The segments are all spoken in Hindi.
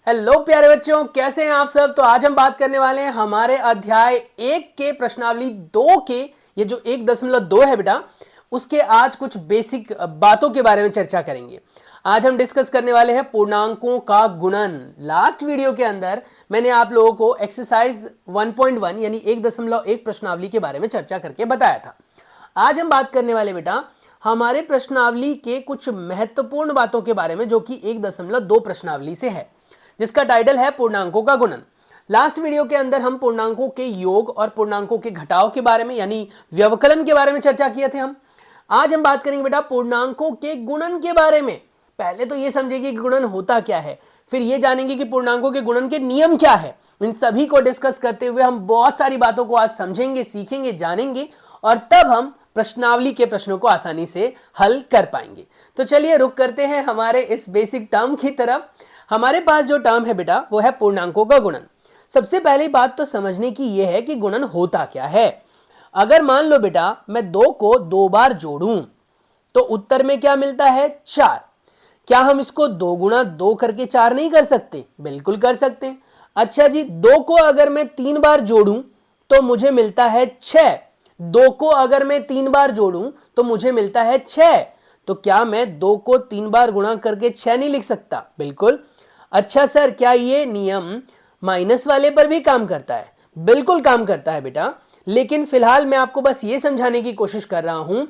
हेलो प्यारे बच्चों, कैसे हैं आप सब। तो आज हम बात करने वाले हैं हमारे अध्याय 1 के प्रश्नावली 2 के, ये जो 1.2 है बेटा, उसके आज कुछ बेसिक बातों के बारे में चर्चा करेंगे। आज हम डिस्कस करने वाले हैं पूर्णांकों का गुणन। लास्ट वीडियो के अंदर मैंने आप लोगों को एक्सरसाइज 1.1 यानी 1.1 प्रश्नावली के बारे में चर्चा करके बताया था। आज हम बात करने वाले बेटा हमारे प्रश्नावली के कुछ महत्वपूर्ण बातों के बारे में, जो कि 1.2 प्रश्नावली से है, जिसका टाइटल है पूर्णांकों का गुणन। लास्ट वीडियो के अंदर हम पूर्णांकों के योग और पूर्णांकों के घटाव के बारे में यानी व्यवकलन के बारे में चर्चा किए थे हम। आज हम बात करेंगे बेटा पूर्णांकों के गुणन के बारे में। पहले तो ये समझेंगे कि गुणन होता क्या है, फिर ये जानेंगे कि पूर्णांकों के गुणन के नियम क्या है। इन सभी को डिस्कस करते हुए हम बहुत सारी बातों को आज समझेंगे, सीखेंगे, जानेंगे, और तब हम प्रश्नावली के प्रश्नों को आसानी से हल कर पाएंगे। तो चलिए रुक करते हैं हमारे इस बेसिक टर्म की तरफ। हमारे पास जो टर्म है बेटा वो है पूर्णांकों का गुणन। सबसे पहली बात तो समझने की यह है कि गुणन होता क्या है। अगर मान लो बेटा मैं 2 को 2 बार जोड़ूं तो उत्तर में क्या मिलता है, 4। क्या हम इसको 2 गुणा 2 करके 4 नहीं कर सकते? बिल्कुल कर सकते हैं। अच्छा जी, 2 को अगर मैं 3 बार जोड़ूं तो मुझे मिलता है 6। 2 को अगर मैं 3 बार जोड़ूं तो मुझे मिलता है 6। तो क्या मैं 2 को 3 बार गुणा करके 6 नहीं लिख सकता? बिल्कुल। अच्छा सर, क्या ये नियम माइनस वाले पर भी काम करता है? बिल्कुल काम करता है बेटा। लेकिन फिलहाल मैं आपको बस ये समझाने की कोशिश कर रहा हूं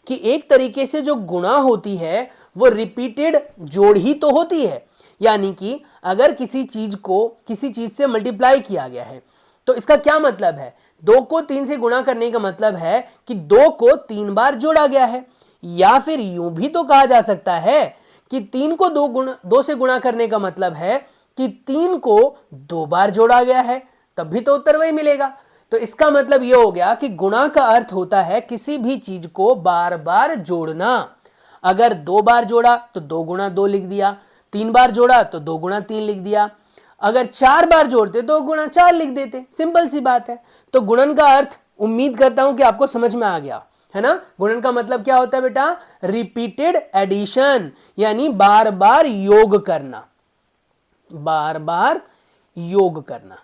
कि एक तरीके से जो गुणा होती है वो रिपीटेड जोड़ ही तो होती है। यानी कि अगर किसी चीज से मल्टीप्लाई किया गया है तो इसका क्या मतलब है, 2 को 3 से गुणा करने का मतलब है कि 2 को 3 बार जोड़ा गया है। या फिर यूं भी तो कहा जा सकता है कि 3 को 2 से गुणा करने का मतलब है कि 3 को 2 बार जोड़ा गया है, तब भी तो उत्तर वही मिलेगा। तो इसका मतलब यह हो गया कि गुणा का अर्थ होता है किसी भी चीज को बार बार जोड़ना। अगर 2 बार जोड़ा तो 2 गुणा 2 लिख दिया, 3 बार जोड़ा तो 2 गुणा 3 लिख दिया, अगर 4 बार जोड़ते 2 गुणा 4 लिख देते। सिंपल सी बात है। तो गुणन का अर्थ उम्मीद करता हूं कि आपको समझ में आ गया है ना। गुणन का मतलब क्या होता है बेटा, रिपीटेड एडिशन, यानी बार बार योग करना, बार बार योग करना,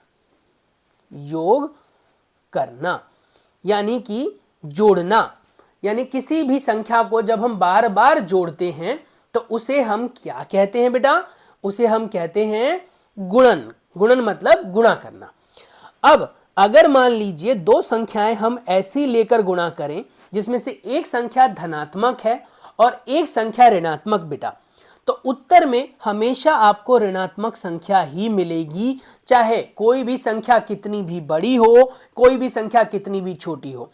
योग करना यानी कि जोड़ना। यानी किसी भी संख्या को जब हम बार बार जोड़ते हैं तो उसे हम क्या कहते हैं बेटा, उसे हम कहते हैं गुणन। गुणन मतलब गुणा करना। अब अगर मान लीजिए 2 संख्याएं हम ऐसी लेकर गुणा करें जिसमें से एक संख्या धनात्मक है और एक संख्या ऋणात्मक बेटा, तो उत्तर में हमेशा आपको ऋणात्मक संख्या ही मिलेगी, चाहे कोई भी संख्या कितनी भी बड़ी हो, कोई भी संख्या कितनी भी छोटी हो।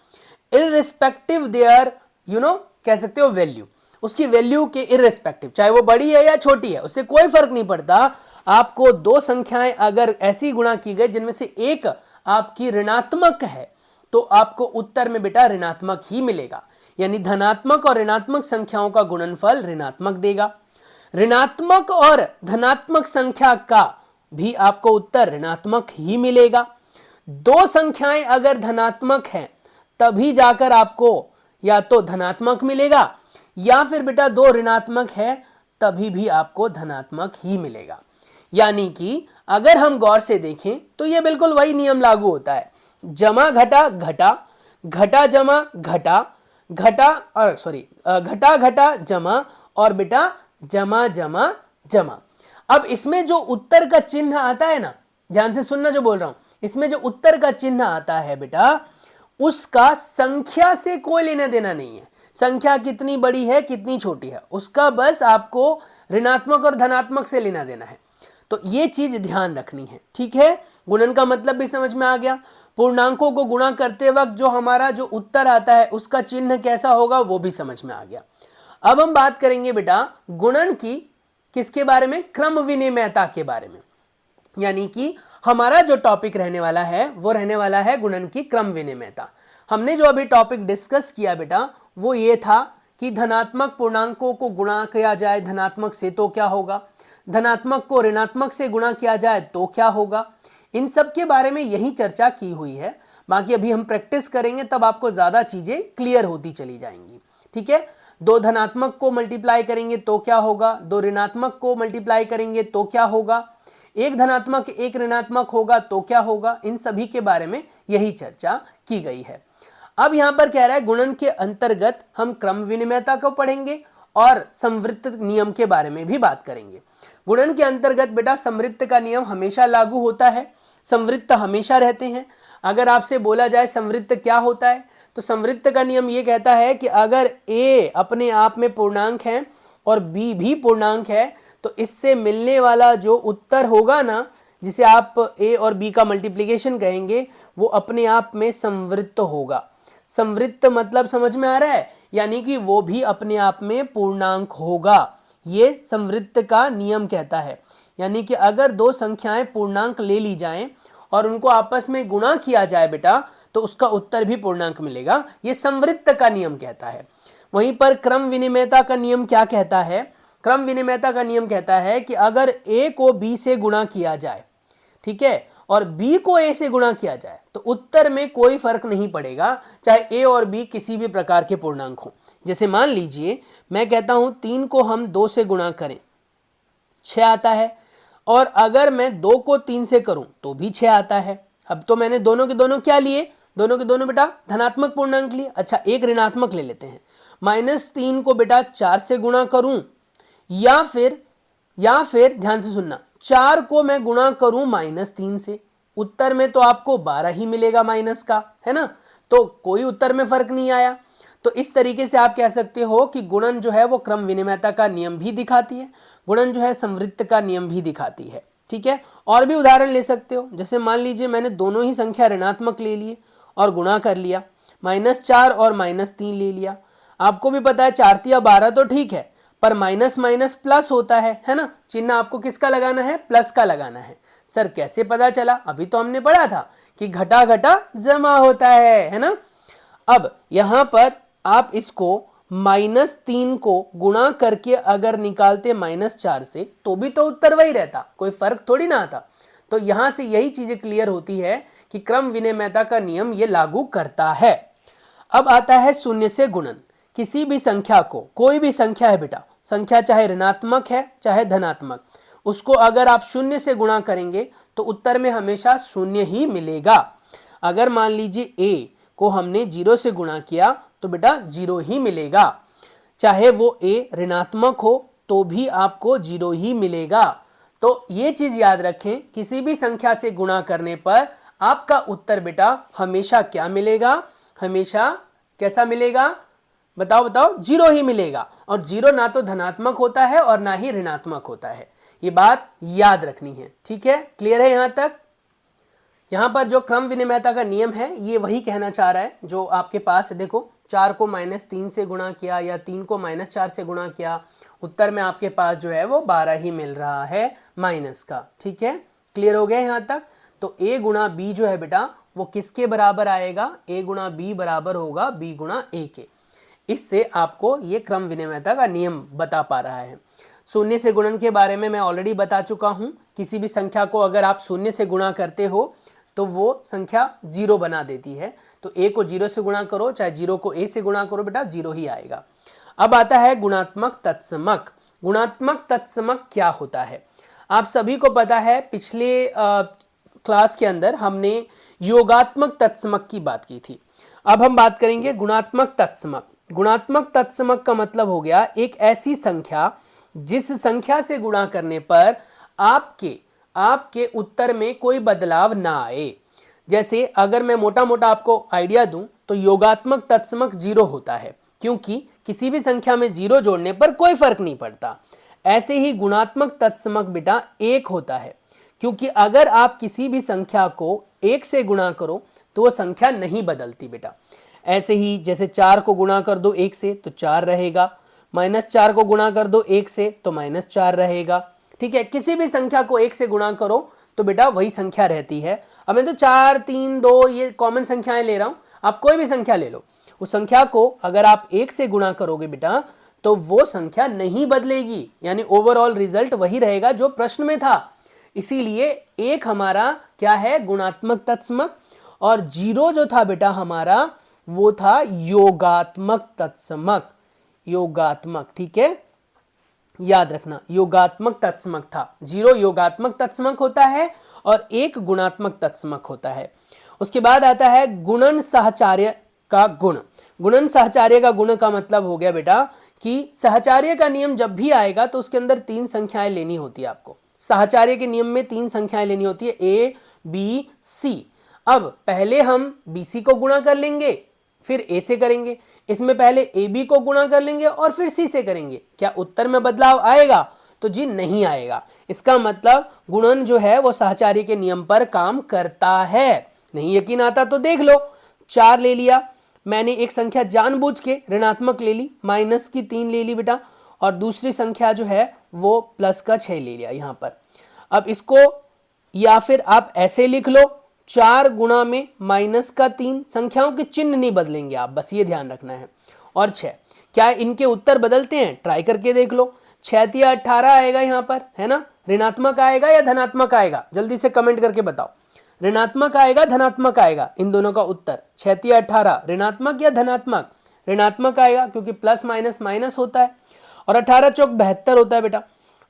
इररिस्पेक्टिव देयर कह सकते हो वैल्यू, उसकी वैल्यू के इररिस्पेक्टिव, चाहे वो बड़ी है या छोटी है, उससे कोई फर्क नहीं पड़ता। आपको 2 संख्याएं अगर ऐसी गुणा की गई जिनमें से एक आपकी ऋणात्मक है तो आपको उत्तर में बेटा ऋणात्मक ही मिलेगा। यानी धनात्मक और ऋणात्मक संख्याओं का गुणनफल ऋणात्मक देगा। ऋणात्मक और धनात्मक संख्या का भी आपको उत्तर ऋणात्मक ही मिलेगा। 2 संख्याएं अगर धनात्मक हैं तभी जाकर आपको या तो धनात्मक मिलेगा, या फिर बेटा 2 ऋणात्मक है तभी भी आपको धनात्मक ही मिलेगा। यानी कि अगर हम गौर से देखें तो यह बिल्कुल वही नियम लागू होता है, जमा घटा घटा, घटा जमा घटा, घटा और घटा घटा जमा, और बेटा जमा जमा जमा। अब इसमें जो उत्तर का चिन्ह आता है ना, ध्यान से सुनना जो बोल रहा हूं, इसमें जो उत्तर का चिन्ह आता है बेटा उसका संख्या से कोई लेना देना नहीं है। संख्या कितनी बड़ी है कितनी छोटी है उसका बस आपको ऋणात्मक और धनात्मक से लेना देना है। तो ये चीज ध्यान रखनी है, ठीक है। गुणन का मतलब भी समझ में आ गया। पूर्णांकों को गुणा करते वक्त जो हमारा जो उत्तर आता है उसका चिन्ह कैसा होगा वो भी समझ में आ गया। अब हम बात करेंगे बेटा गुणन की, किसके बारे में, क्रम विनिमयता के बारे में। यानी कि हमारा जो टॉपिक रहने वाला है वो रहने वाला है गुणन की क्रम विनिमयता। हमने जो अभी टॉपिक डिस्कस किया बेटा वो ये था कि धनात्मक पूर्णांकों को गुणा किया जाए धनात्मक से तो क्या होगा, धनात्मक को ऋणात्मक से गुणा किया जाए तो क्या होगा। इन सब के बारे में यही चर्चा की हुई है। बाकी अभी हम प्रैक्टिस करेंगे तब आपको ज्यादा चीजें क्लियर होती चली जाएंगी, ठीक है। 2 धनात्मक को मल्टीप्लाई करेंगे तो क्या होगा, 2 ऋणात्मक को मल्टीप्लाई करेंगे तो क्या होगा, एक धनात्मक एक ऋणात्मक होगा तो क्या होगा, इन सभी के बारे में यही चर्चा की गई है। अब यहां पर कह रहा है गुणन के अंतर्गत हम क्रम विनिमयता को पढ़ेंगे और संवृत्त नियम के बारे में भी बात करेंगे। गुणन के अंतर्गत बेटा संवृत्त का नियम हमेशा लागू होता है, संवृत्त हमेशा रहते हैं। अगर आपसे बोला जाए संवृत्त क्या होता है, तो संवृत्त का नियम यह कहता है कि अगर a अपने आप में पूर्णांक है और b भी पूर्णांक है तो इससे मिलने वाला जो उत्तर होगा ना, जिसे आप a और b का मल्टीप्लिकेशन कहेंगे, वो अपने आप में संवृत्त होगा। संवृत्त मतलब समझ में आ रहा है, यानी कि वो भी अपने आप में पूर्णांक होगा। ये संवृत्त का नियम कहता है। यानी कि अगर दो संख्याएं पूर्णांक ले ली जाएं और उनको आपस में गुणा किया जाए बेटा, तो उसका उत्तर भी पूर्णांक मिलेगा। ये संवृत्त का नियम कहता है। वहीं पर क्रम विनिमयता का नियम क्या कहता है? क्रम विनिमयता का नियम कहता है कि अगर a को b से गुणा किया जाए, ठीक है, और b को a से गुणा किया जाए, तो उत्तर में कोई फर्क नहीं पड़ेगा, चाहे a और b किसी भी प्रकार के पूर्णांक हो। जैसे मान लीजिए मैं कहता हूं 3 को हम 2 से गुणा करें, 6 आता है, और अगर मैं 2 को 3 से करूं तो भी 6 आता है। अब तो मैंने दोनों के दोनों क्या लिए? दोनों के दोनों बेटा धनात्मक पूर्णांक लिए। अच्छा, एक ऋणात्मक ले लेते हैं। -3 को बेटा 4 से गुणा करूं, या फिर ध्यान से सुनना, 4 को मैं गुणा करूं -3 से, उत्तर में तो आपको 12 ही मिलेगा माइनस का, है ना। तो कोई उत्तर में फर्क नहीं आया। तो इस तरीके से आप कह सकते हो कि गुणन जो है वो क्रम विनिमयता का नियम भी दिखाती है, गुणन जो है संवृत्त का नियम भी दिखाती है। ठीक है, और भी उदाहरण ले सकते हो। जैसे मान लीजिए मैंने दोनों ही संख्या ऋणात्मक ले लिए और गुणा कर लिया, -4 और -3 ले लिया। आपको भी पता है 4 तिया 12 तो ठीक है, पर माइनस माइनस प्लस होता है ना। चिन्ह आपको किसका लगाना है? प्लस का लगाना है। सर कैसे पता चला? अभी तो हमने पढ़ा था कि घटा घटा जमा होता है ना। अब यहां पर आप इसको -3 को गुणा करके अगर निकालते -4 से, तो भी तो उत्तर वही रहता, कोई फर्क थोड़ी ना आता। तो यहां से यही चीजें क्लियर होती है कि क्रम विनिमयता का नियम ये लागू करता है। अब आता है शून्य से गुणन। किसी भी संख्या को, कोई भी संख्या है बेटा, संख्या चाहे ऋणात्मक है चाहे धनात्मक, उसको अगर आप शून्य से गुणा करेंगे तो उत्तर में हमेशा शून्य ही मिलेगा। अगर मान लीजिए a को हमने 0 से गुणा किया तो बेटा 0 ही मिलेगा, चाहे वो a ऋणात्मक हो तो भी आपको 0 ही मिलेगा। तो ये चीज याद रखें, किसी भी संख्या से गुणा करने पर आपका उत्तर बेटा हमेशा क्या मिलेगा? हमेशा कैसा मिलेगा? बताओ बताओ, 0 ही मिलेगा। और 0 ना तो धनात्मक होता है और ना ही ऋणात्मक होता है। ये बात याद रखनी है। ठीक है, क्लियर है यहां तक? यहां पर जो क्रम विनिमयता का नियम है ये वही कहना चाह रहा है जो आपके पास है। देखो, 4 को -3 से गुणा किया या 3 को -4 से गुणा किया, उत्तर में आपके पास जो है वो 12 ही मिल रहा है माइनस का। ठीक है, क्लियर हो गया यहां तक? तो a गुणा b जो है बेटा वो किसके बराबर आएगा? a गुणा b बराबर होगा b गुणा a के। इससे आपको ये क्रम विनिमयता का नियम बता पा रहा है। शून्य से गुणन के बारे में मैं ऑलरेडी बता चुका हूं। किसी भी संख्या को अगर आप शून्य से गुणा करते हो तो वो संख्या 0 बना देती है। तो a को 0 से गुणा करो, चाहे 0 को a से गुणा करो, बेटा 0 ही आएगा। अब आता है गुणात्मक तत्समक। गुणात्मक तत्समक क्या होता है? आप सभी को पता है, पिछले क्लास के अंदर हमने योगात्मक तत्समक की बात की थी। अब हम बात करेंगे गुणात्मक तत्समक। गुणात्मक तत्समक का मतलब हो गया एक ऐसी संख्या जिस संख्या से गुणा करने पर आपके उत्तर में कोई बदलाव ना आए। जैसे अगर मैं मोटा मोटा आपको आइडिया दूं तो योगात्मक तत्समक 0 होता है, क्योंकि किसी भी संख्या में 0 जोड़ने पर कोई फर्क नहीं पड़ता। ऐसे ही गुणात्मक तत्समक बेटा 1 होता है, क्योंकि अगर आप किसी भी संख्या को 1 से गुणा करो तो वो संख्या नहीं बदलती बेटा। ऐसे ही जैसे 4 को गुणा कर दो 1 से तो 4 रहेगा, -4 को गुणा कर दो 1 से तो -4 रहेगा। ठीक है, किसी भी संख्या को 1 से गुणा करो तो बेटा वही संख्या रहती है। अब मैं तो 4, 3, 2 ये कॉमन संख्याएं ले रहा हूं, आप कोई भी संख्या ले लो, उस संख्या को अगर आप 1 से गुणा करोगे बेटा तो वो संख्या नहीं बदलेगी, यानी ओवरऑल रिजल्ट वही रहेगा जो प्रश्न में था। इसीलिए 1 हमारा क्या है? गुणात्मक तत्समक, और 0 जो था बेटा हमारा वो था योगात्मक तत्समक। योगात्मक, ठीक है, याद रखना योगात्मक तत्समक था। 0 योगात्मक तत्समक होता है और 1 गुणात्मक तत्समक होता है। उसके बाद आता है गुणन साहचर्य का गुण। गुणन साहचर्य का गुण का मतलब हो गया बेटा कि साहचर्य का नियम जब भी आएगा तो उसके अंदर 3 संख्याएं लेनी होती है आपको। साहचर्य के नियम में 3 संख्याएं लेनी होती है, ए बी सी। अब पहले हम बी सी को गुणा कर लेंगे फिर ए से करेंगे, इसमें पहले ए बी को गुणा कर लेंगे और फिर सी से करेंगे। क्या उत्तर में बदलाव आएगा? तो जी नहीं आएगा। इसका मतलब गुणन जो है वो साहचर्य के नियम पर काम करता है। नहीं यकीन आता तो देख लो। 4 ले लिया मैंने, एक संख्या जानबूझ के ऋणात्मक ले ली, माइनस की 3 ले ली बेटा, और दूसरी संख्या जो है वो प्लस का 6 ले लिया यहां पर। अब इसको या फिर आप ऐसे लिख लो, 4 गुणा में माइनस का 3, संख्याओं के चिन्ह नहीं बदलेंगे आप, बस ये ध्यान रखना है, और 6। क्या इनके उत्तर बदलते हैं? ट्राई करके देख लो। 6 या 18 आएगा यहां पर, है ना? ऋणात्मक आएगा या धनात्मक आएगा? जल्दी से कमेंट करके बताओ, ऋणात्मक आएगा धनात्मक आएगा? इन दोनों का उत्तर 6 या 18, ऋणात्मक या धनात्मक? ऋणात्मक आएगा क्योंकि प्लस माइनस माइनस होता है, और 18 चौक 72 होता है बेटा,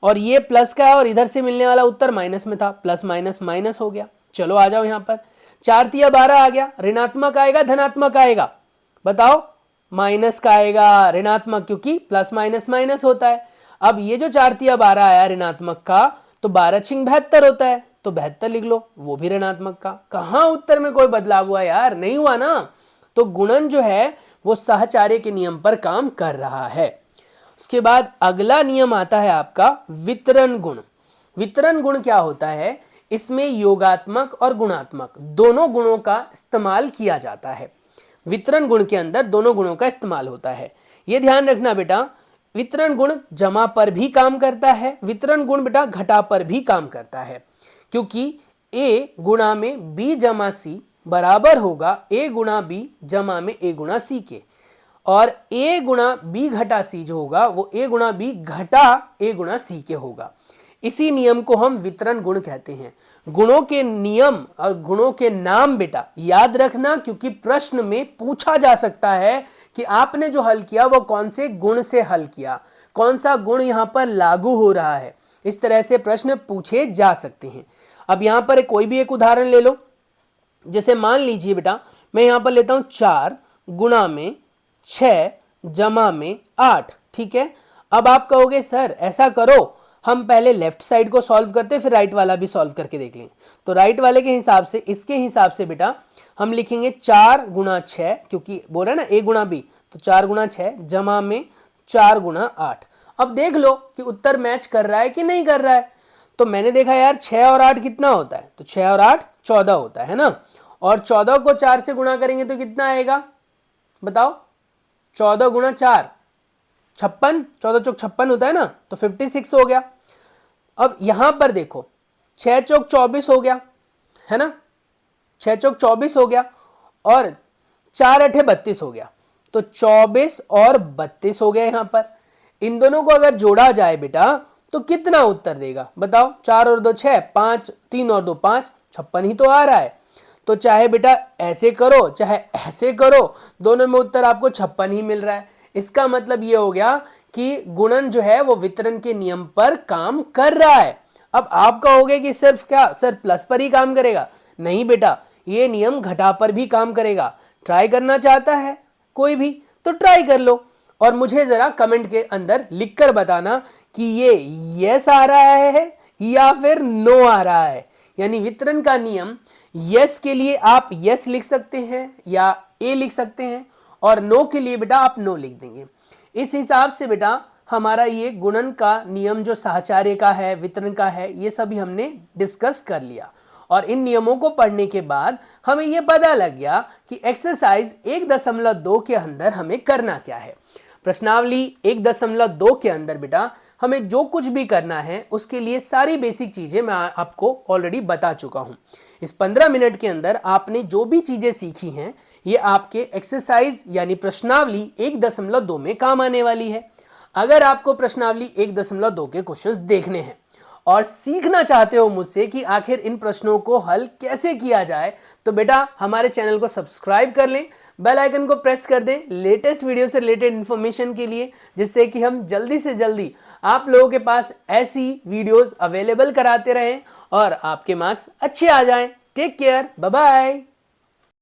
और ये प्लस का है और इधर से मिलने वाला उत्तर माइनस में था, प्लस माइनस माइनस हो गया। चलो आ जाओ यहां पर, 4 या 12 आ गया, ऋणात्मक आएगा धनात्मक आएगा? बताओ। माइनस का आएगा, ऋणात्मक, क्योंकि प्लस माइनस माइनस होता है। अब ये जो 4 या 12 आया ऋणात्मक का, तो 12 छिंग 72 होता है, तो 72 लिख लो, वो भी ऋणात्मक का। कहां उत्तर में कोई बदलाव हुआ यार? नहीं हुआ ना। तो गुणन जो है वो साहचर्य के नियम पर काम कर रहा है। उसके बाद अगला नियम आता है आपका वितरण गुण। वितरण गुण क्या होता है? इसमें योगात्मक और गुणात्मक दोनों गुणों का इस्तेमाल किया जाता है। वितरण गुण के अंदर दोनों गुणों का इस्तेमाल होता है। यह ध्यान रखना बेटा, वितरण गुण जमा पर भी काम करता है, वितरण गुण बेटा घटा पर भी काम करता है, क्योंकि a गुणा में b जमा c बराबर होगा a गुणा b जमा में a गुणा c के, और a गुणा b घटा c जो होगा वो a गुणा b घटा a गुणा c के होगा। इसी नियम को हम वितरण गुण कहते हैं। गुणों के नियम और गुणों के नाम बेटा याद रखना, क्योंकि प्रश्न में पूछा जा सकता है कि आपने जो हल किया वो कौन से गुण से हल किया, कौन सा गुण यहां पर लागू हो रहा है। इस तरह से प्रश्न पूछे जा सकते हैं। अब यहां पर कोई भी एक उदाहरण ले लो, जैसे मान लीजिए बेटा मैं यहां पर लेता हूं 4 गुणा में 6 जमा में 8, ठीक है। अब आप कहोगे सर ऐसा करो, हम पहले लेफ्ट साइड को सॉल्व करते फिर राइट वाला भी सॉल्व करके देख लें। तो राइट वाले के हिसाब से, इसके हिसाब से बेटा हम लिखेंगे 4 गुणा 6, क्योंकि बोल रहे ना a गुणा b, तो 4 गुणा 6 जमा में 4 गुणा 8। अब देख लो कि उत्तर मैच कर रहा है कि नहीं कर रहा है। तो मैंने देखा यार 6 और 8 कितना होता है, तो 6 और 8 14 होता है ना, और 14 को 4 से गुणा करेंगे तो कितना आएगा बताओ? 14 गुणा 4 56, 14 चौक 56 होता है ना, तो 56 हो गया। अब यहां पर देखो 6 चौक 24 हो गया, है ना, 6 चौक 24 हो गया, और 4 अठे 32 हो गया, तो 24 और 32 हो गया। यहां पर इन दोनों को अगर जोड़ा जाए बेटा तो कितना उत्तर देगा बताओ? 4 और 2 6, 5, 3 और 2 5, 56 ही तो आ रहा है। तो चाहे बेटा ऐसे करो चाहे ऐसे करो, दोनों में उत्तर आपको 56 ही मिल रहा है। इसका मतलब ये हो गया कि गुणन जो है वो वितरण के नियम पर काम कर रहा है। अब आप कहोगे कि सिर्फ क्या सर प्लस पर ही काम करेगा? नहीं बेटा, ये नियम घटा पर भी काम करेगा। ट्राई करना चाहता है कोई भी तो ट्राई कर लो, और मुझे जरा कमेंट के अंदर लिखकर बताना कि ये यस आ रहा है या फिर नो आ रहा है। यानी वितरण का नियम यस के लिए आप यस लिख सकते हैं या ए लिख सकते हैं, और नो के लिए बेटा आप नो लिख देंगे। इस हिसाब से बेटा हमारा ये गुणन का नियम जो साहचर्य का है, वितरण का है, ये सभी हमने डिस्कस कर लिया। और इन नियमों को पढ़ने के बाद हमें यह पता लग गया कि एक्सरसाइज 1.2 के अंदर हमें करना क्या है। प्रश्नावली 1.2 के अंदर बेटा हमें जो कुछ भी करना है उसके लिए सारी बेसिक चीजें मैं आपको ऑलरेडी बता चुका हूं। इस 15 मिनट के अंदर आपने जो भी चीजें सीखी हैं ये आपके एक्सरसाइज यानी प्रश्नावली 1.2 में काम आने वाली है। अगर आपको प्रश्नावली 1.2 के क्वेश्चंस देखने हैं और सीखना चाहते हो मुझसे कि आखिर इन प्रश्नों को हल कैसे किया जाए, तो बेटा हमारे चैनल को सब्सक्राइब कर लें, बेल आइकन को प्रेस कर दें लेटेस्ट वीडियो से रिलेटेड इंफॉर्मेशन के लिए, जिससे कि हम जल्दी से जल्दी आप लोगों के पास ऐसी वीडियोस अवेलेबल कराते रहें और आपके मार्क्स अच्छे आ जाएं। Take care, bye bye.